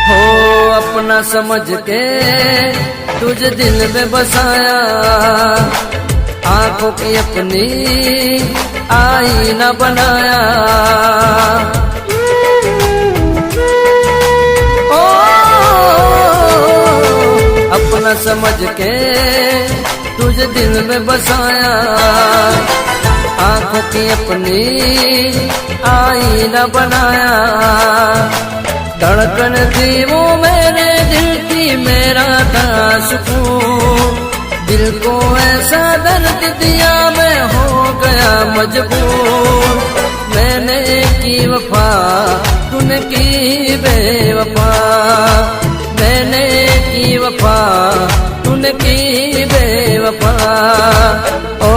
हो अपना समझ के तुझे दिल में बसाया, आंखों की अपनी आईना बनाया। ओ अपना समझ के तुझे दिल में बसाया, आंखों की अपनी आईना बनाया। धड़कन थी वो मेरे दिल की, मेरा था सुकून, दिल को ऐसा दर्द दिया मैं हो गया मजबूर। मैंने की वफा तूने की बेवफा, मैंने की वफा तूने की बेवफा। ओ